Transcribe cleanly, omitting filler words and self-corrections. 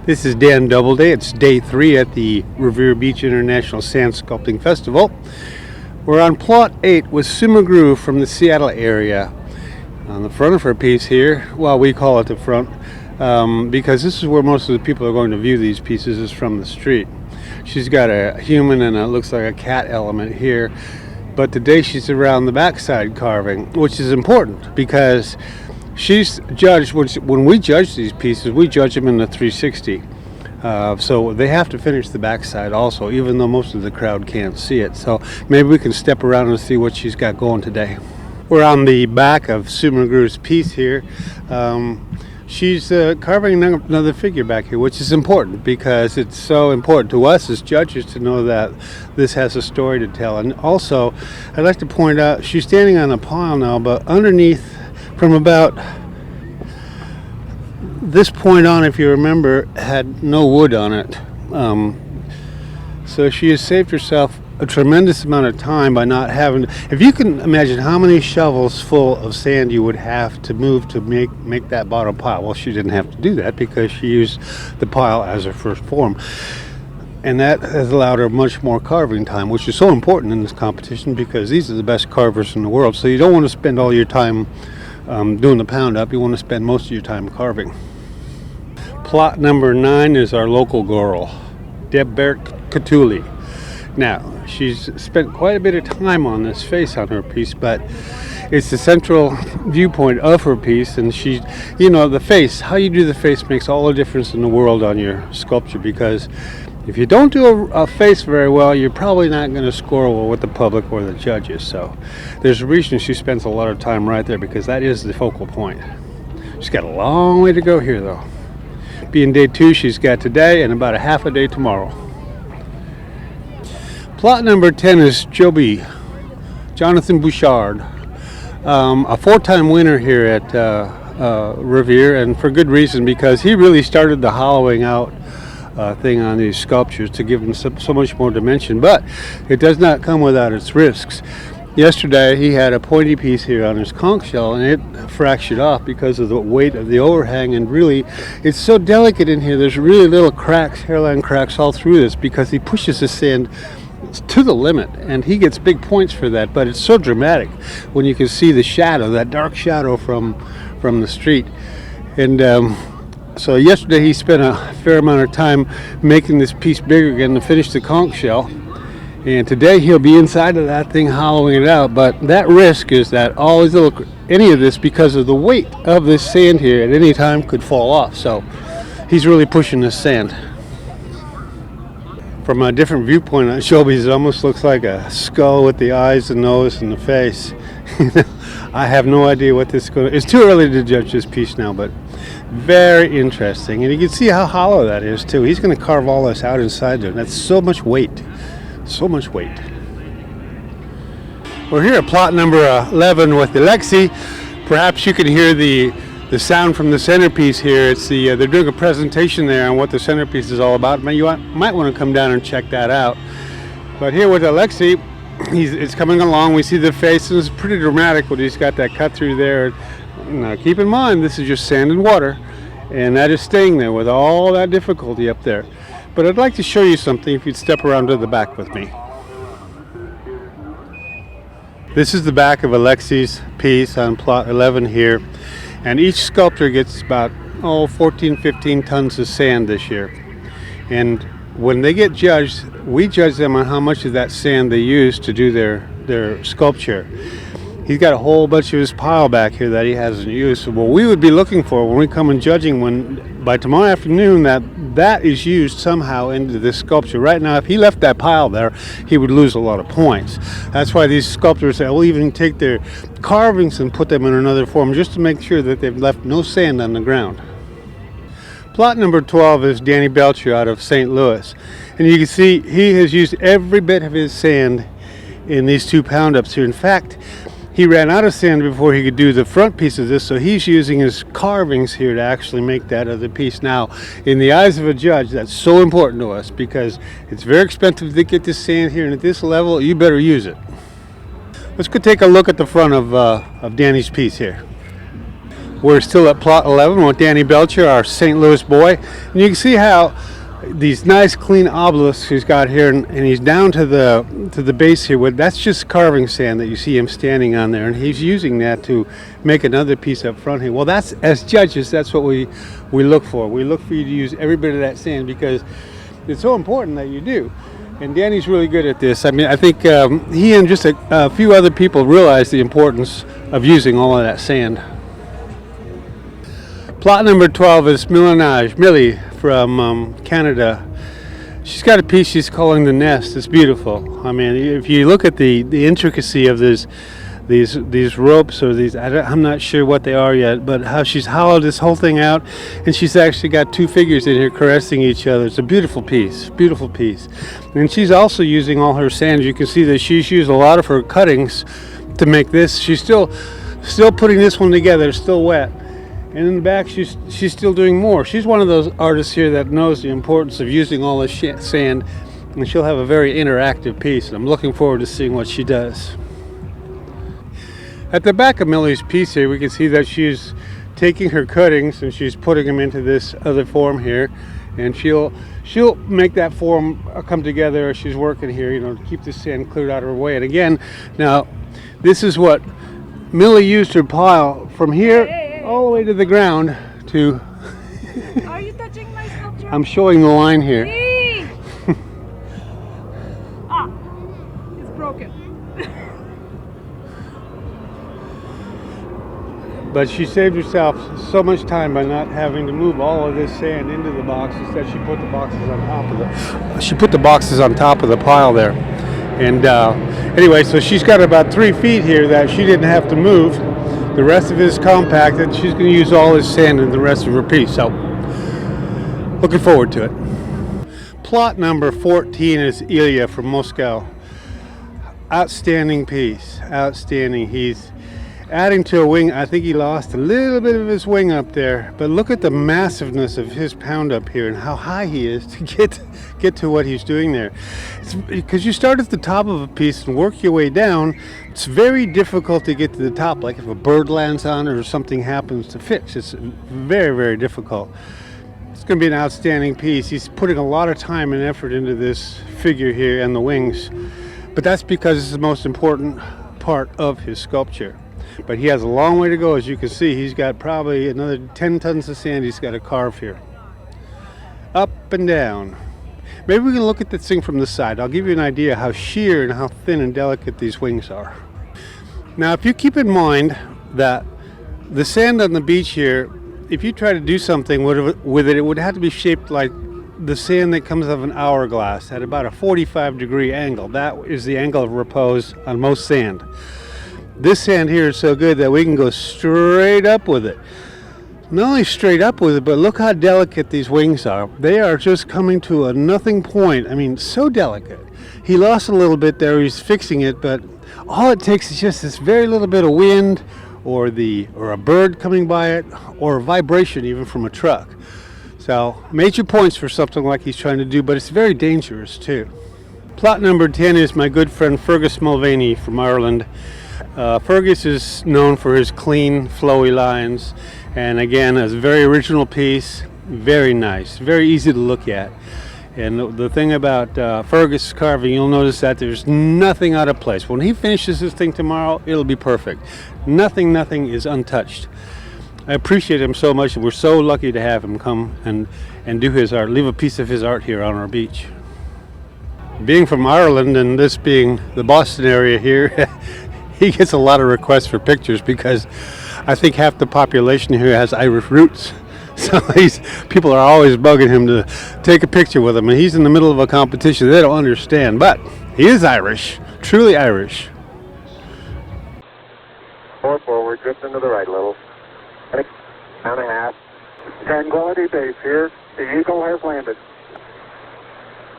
This is Dan Doubleday. It's day 3 at the Revere Beach International Sand Sculpting Festival. We're on plot 8 with Sumagru from the Seattle area. On the front of her piece here, well, we call it the front because this is where most of the people are going to view these pieces, is from the street. She's got a human and it looks like a cat element here, but today she's around the backside carving, which is important because she's judged, when we judge these pieces, we judge them in the 360. So they have to finish the backside also, even though most of the crowd can't see it. So maybe we can step around and see what she's got going today. We're on the back of Sumagru's piece here. She's carving another figure back here, which is important because it's so important to us as judges to know that this has a story to tell. And also, I'd like to point out, she's standing on a pile now, but underneath, from about this point on, if you remember, had no wood on it. So she has saved herself a tremendous amount of time by not having, if you can imagine how many shovels full of sand you would have to move to make that bottom pile. Well, she didn't have to do that because she used the pile as her first form. And that has allowed her much more carving time, which is so important in this competition because these are the best carvers in the world. So you don't want to spend all your time doing the pound up. You want to spend most of your time carving. Plot number 9 is our local girl, Deb Catuli. Now, she's spent quite a bit of time on this face on her piece, but it's the central viewpoint of her piece, and she, you know, the face, how you do the face makes all the difference in the world on your sculpture, because if you don't do a face very well, you're probably not going to score well with the public or the judges. So there's a reason she spends a lot of time right there, because that is the focal point. She's got a long way to go here, though. Being day 2, she's got today and about a half a day tomorrow. Plot number 10 is Joby, Jonathan Bouchard, a 4-time winner here at Revere, and for good reason, because he really started the hollowing out thing on these sculptures to give them so much more dimension, but it does not come without its risks. Yesterday he had a pointy piece here on his conch shell and it fractured off because of the weight of the overhang, and really it's so delicate in here. There's really little cracks, hairline cracks all through this, because he pushes the sand to the limit and he gets big points for that, but it's so dramatic when you can see the shadow, that dark shadow from the street. And so yesterday he spent a fair amount of time making this piece bigger again to finish the conch shell, and today he'll be inside of that thing hollowing it out. But that risk is that all these little, any of this, because of the weight of this sand here, at any time could fall off. So he's really pushing this sand. From a different viewpoint on Shelby's, it almost looks like a skull with the eyes, the nose, and the face. I have no idea what this is going to... It's too early to judge this piece now, but very interesting. And you can see how hollow that is, too. He's going to carve all this out inside there. That's so much weight. So much weight. We're here at plot number 11 with Alexi. Perhaps you can hear the sound from the centerpiece here. It's they're doing a presentation there on what the centerpiece is all about. You might want to come down and check that out. But here with Alexi, it's coming along. We see the face, and it's pretty dramatic when he's got that cut through there. Now keep in mind, this is just sand and water, and that is staying there with all that difficulty up there. But I'd like to show you something if you'd step around to the back with me. This is the back of Alexi's piece on plot 11 here, and each sculptor gets about 14-15 tons of sand this year. And when they get judged, we judge them on how much of that sand they use to do their sculpture. He's got a whole bunch of his pile back here that he hasn't used. So what we would be looking for when we come and judging, when by tomorrow afternoon that is used somehow into this sculpture. Right now, if he left that pile there, he would lose a lot of points. That's why these sculptors will even take their carvings and put them in another form just to make sure that they've left no sand on the ground. Plot number 12 is Danny Belcher out of St. Louis. And you can see he has used every bit of his sand in these 2 pound ups here. In fact, he ran out of sand before he could do the front piece of this, so he's using his carvings here to actually make that other piece. Now, in the eyes of a judge, that's so important to us because it's very expensive to get this sand here, and at this level, you better use it. Let's go take a look at the front of Danny's piece here. We're still at plot 11 with Danny Belcher, our St. Louis boy. And you can see how these nice clean obelisks he's got here, and he's down to the base here. That's just carving sand that you see him standing on there, and he's using that to make another piece up front here. Well, that's, as judges, that's what we look for. We look for you to use every bit of that sand because it's so important that you do. And Danny's really good at this. I mean, I think he and just a few other people realize the importance of using all of that sand. Plot number 12 is Millie from Canada. She's got a piece she's calling The Nest. It's beautiful. I mean, if you look at the intricacy of these ropes, or these, I'm not sure what they are yet, but how she's hollowed this whole thing out, and she's actually got two figures in here caressing each other. It's a beautiful piece, beautiful piece. And she's also using all her sand. You can see that she's used a lot of her cuttings to make this. She's still putting this one together. It's still wet. And in the back, she's still doing more. She's one of those artists here that knows the importance of using all this sand, and she'll have a very interactive piece. And I'm looking forward to seeing what she does. At the back of Millie's piece here, we can see that she's taking her cuttings and she's putting them into this other form here, and she'll make that form come together as she's working here, you know, to keep the sand cleared out of her way. And again, now this is what Millie used her pile from here all the way to the ground to. Are you touching my sculpture? I'm showing the line here. It's broken. But she saved herself so much time by not having to move all of this sand into the box. Instead, she put the boxes on top of the pile there. And anyway, so she's got about 3 feet here that she didn't have to move. The rest of it is compacted. She's going to use all this sand in the rest of her piece. So, looking forward to it. Plot number 14 is Ilya from Moscow. Outstanding piece. Outstanding. He's adding to a wing. I think he lost a little bit of his wing up there, but look at the massiveness of his pound up here and how high he is to get to what he's doing there. Because you start at the top of a piece and work your way down, it's very difficult to get to the top. Like if a bird lands on it or something happens to fix, it's very, very difficult. It's going to be an outstanding piece. He's putting a lot of time and effort into this figure here and the wings, but that's because it's the most important part of his sculpture. But he has a long way to go. As you can see, he's got probably another 10 tons of sand he's got to carve here. Up and down. Maybe we can look at this thing from the side. I'll give you an idea how sheer and how thin and delicate these wings are. Now, if you keep in mind that the sand on the beach here, if you try to do something with it, it would have to be shaped like the sand that comes out of an hourglass at about a 45-degree angle. That is the angle of repose on most sand. This sand here is so good that we can go straight up with it. Not only straight up with it, but look how delicate these wings are. They are just coming to a nothing point. I mean, so delicate. He lost a little bit there. He's fixing it, but all it takes is just this very little bit of wind, or a bird coming by it, or a vibration even from a truck. So major points for something like he's trying to do, but it's very dangerous too. Plot number 10 is my good friend Fergus Mulvaney from Ireland. Fergus is known for his clean, flowy lines, and again, a very original piece, very nice, very easy to look at. And the thing about Fergus carving, you'll notice that there's nothing out of place. When he finishes this thing tomorrow, it'll be perfect. Nothing is untouched. I appreciate him so much, and we're so lucky to have him come and do his art, leave a piece of his art here on our beach. Being from Ireland and this being the Boston area here, he gets a lot of requests for pictures because I think half the population here has Irish roots. So people are always bugging him to take a picture with him, and he's in the middle of a competition. They don't understand, but he is Irish, truly Irish. 4 forward, drift into the right a little. 1.5. Tranquility Base here. The Eagle has landed.